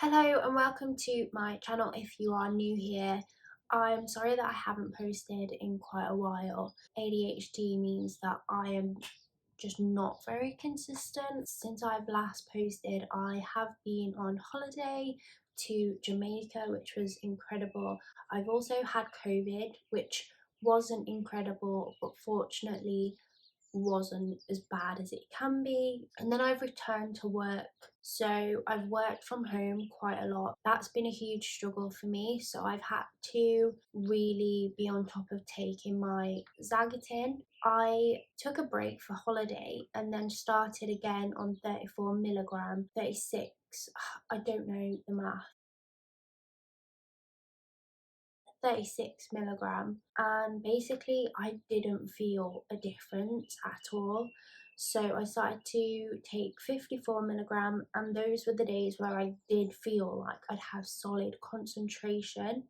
Hello and welcome to my channel if you are new here. I'm sorry that I haven't posted in quite a while. ADHD means that I am just not very consistent. Since I've last posted, I have been on holiday to Jamaica, which was incredible. I've also had COVID, which wasn't incredible, but fortunately wasn't as bad as it can be. And then I've returned to work, so I've worked from home quite a lot. That's been a huge struggle for me, so I've had to really be on top of taking my Zagatin. I took a break for holiday and then started again on 34 milligram, 36, I don't know the math, 36 milligram, and basically I didn't feel a difference at all. So I started to take 54 milligram, and those were the days where I did feel like I'd have solid concentration.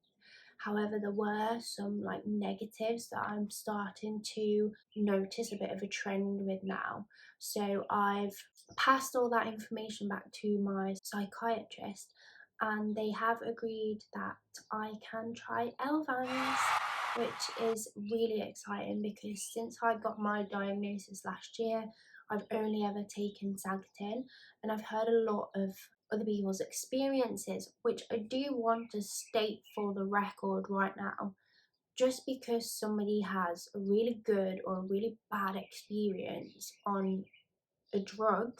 However, there were some negatives that I'm starting to notice a bit of a trend with now. So I've passed all that information back to my psychiatrist, and they have agreed that I can try Elvans, which is really exciting because since I got my diagnosis last year, I've only ever taken Zagatin, and I've heard a lot of other people's experiences, which I do want to state for the record right now. Just because somebody has a really good or a really bad experience on a drug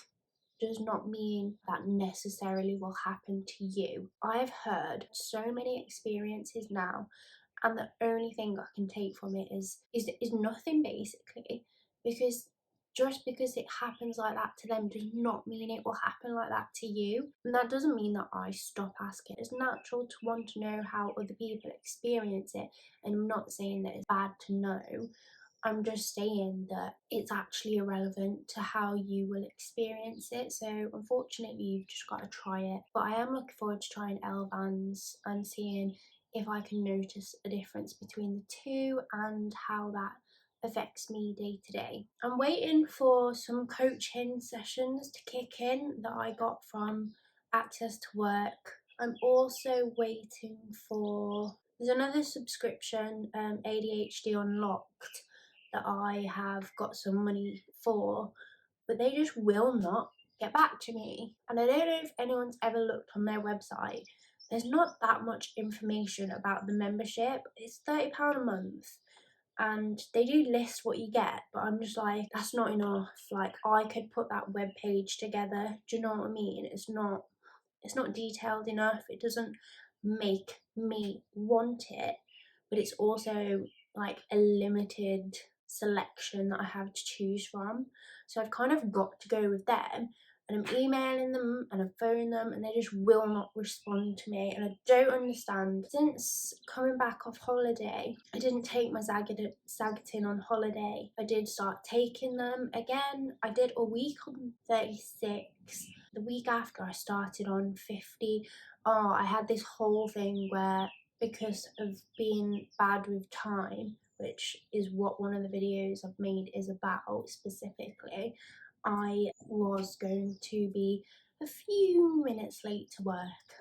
does not mean that necessarily will happen to you. I've heard so many experiences now, and the only thing I can take from it is nothing, basically, because just because it happens like that to them does not mean it will happen like that to you. And that doesn't mean that I stop asking. It's natural to want to know how other people experience it, and I'm not saying that it's bad to know. I'm just saying that it's actually irrelevant to how you will experience it. So unfortunately, you've just got to try it. But I am looking forward to trying Elvans and seeing if I can notice a difference between the two and how that affects me day to day. I'm waiting for some coaching sessions to kick in that I got from Access to Work. I'm also waiting for, there's another subscription, ADHD Unlocked, that I have got some money for, but they just will not get back to me. And I don't know if anyone's ever looked on their website. There's not that much information about the membership. It's £30 a month, and they do list what you get, but I'm just like, that's not enough. Like, I could put that web page together. Do you know what I mean? It's not detailed enough. It doesn't make me want it, but it's also like a limited selection that I have to choose from. So I've kind of got to go with them, and I'm emailing them and I'm phoning them, and they just will not respond to me, and I don't understand. Since coming back off holiday, I didn't take my Zagatin on holiday. I did start taking them again. I did a week on 36. The week after, I started on 50. Oh, I had this whole thing where, because of being bad with time, which is what one of the videos I've made is about specifically, I was going to be a few minutes late to work.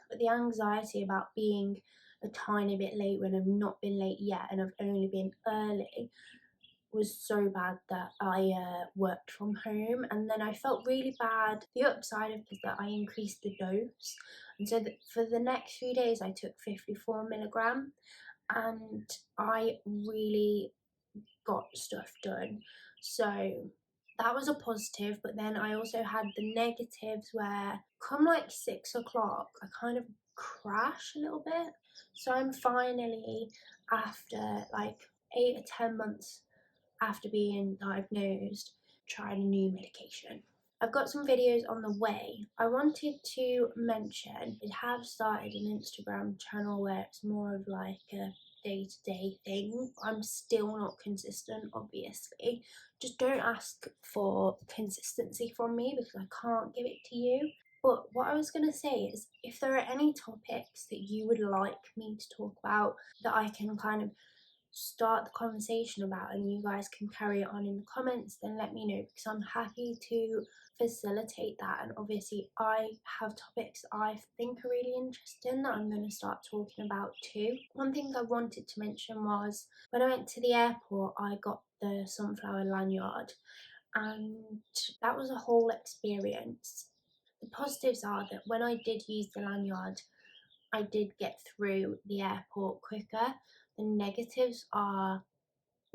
But the anxiety about being a tiny bit late when I've not been late yet and I've only been early was so bad that I worked from home, and then I felt really bad. The upside of it is that I increased the dose, and so for the next few days I took 54 milligram, and I really got stuff done. So that was a positive, but then I also had the negatives where come like 6 o'clock I kind of crash a little bit. So I'm finally, after like 8 or 10 months after being diagnosed, tried a new medication. I've got some videos on the way. I wanted to mention I have started an Instagram channel where it's more of like a day-to-day thing. I'm still not consistent, obviously. Just don't ask for consistency from me because I can't give it to you. But what I was going to say is, if there are any topics that you would like me to talk about that I can kind of start the conversation about and you guys can carry it on in the comments, then let me know, because I'm happy to facilitate that. And obviously I have topics I think are really interesting that I'm going to start talking about too. One thing I wanted to mention was when I went to the airport, I got the sunflower lanyard, and that was a whole experience. The positives are that when I did use the lanyard, I did get through the airport quicker. The negatives are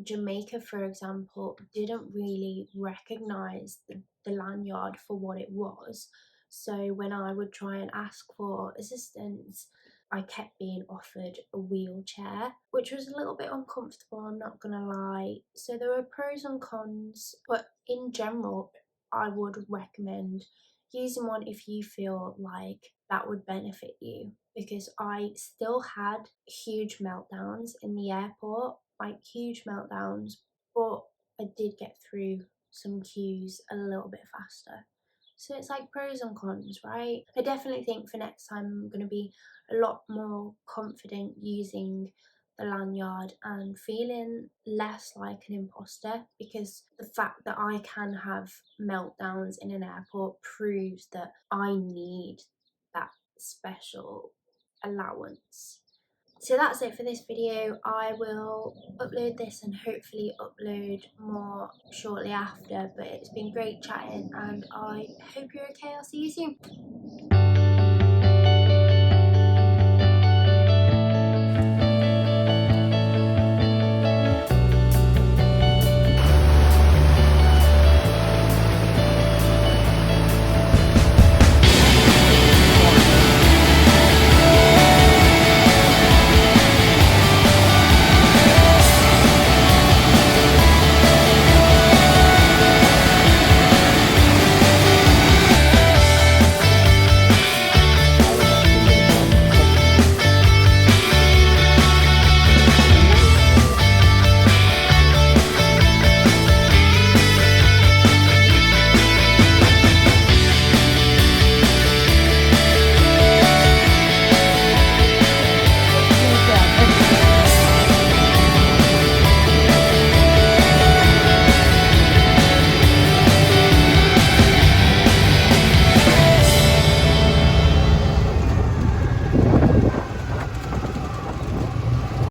Jamaica, for example, didn't really recognize the lanyard for what it was. So when I would try and ask for assistance, I kept being offered a wheelchair, which was a little bit uncomfortable, I'm not gonna lie. So there were pros and cons, but in general, I would recommend using one if you feel like that would benefit you, because I still had huge meltdowns in the airport, like huge meltdowns, but I did get through some queues a little bit faster. So it's like pros and cons, right? I definitely think for next time I'm going to be a lot more confident using the lanyard and feeling less like an imposter, because the fact that I can have meltdowns in an airport proves that I need that special allowance. So that's it for this video. I will upload this and hopefully upload more shortly after, but it's been great chatting and I hope you're okay. I'll see you soon.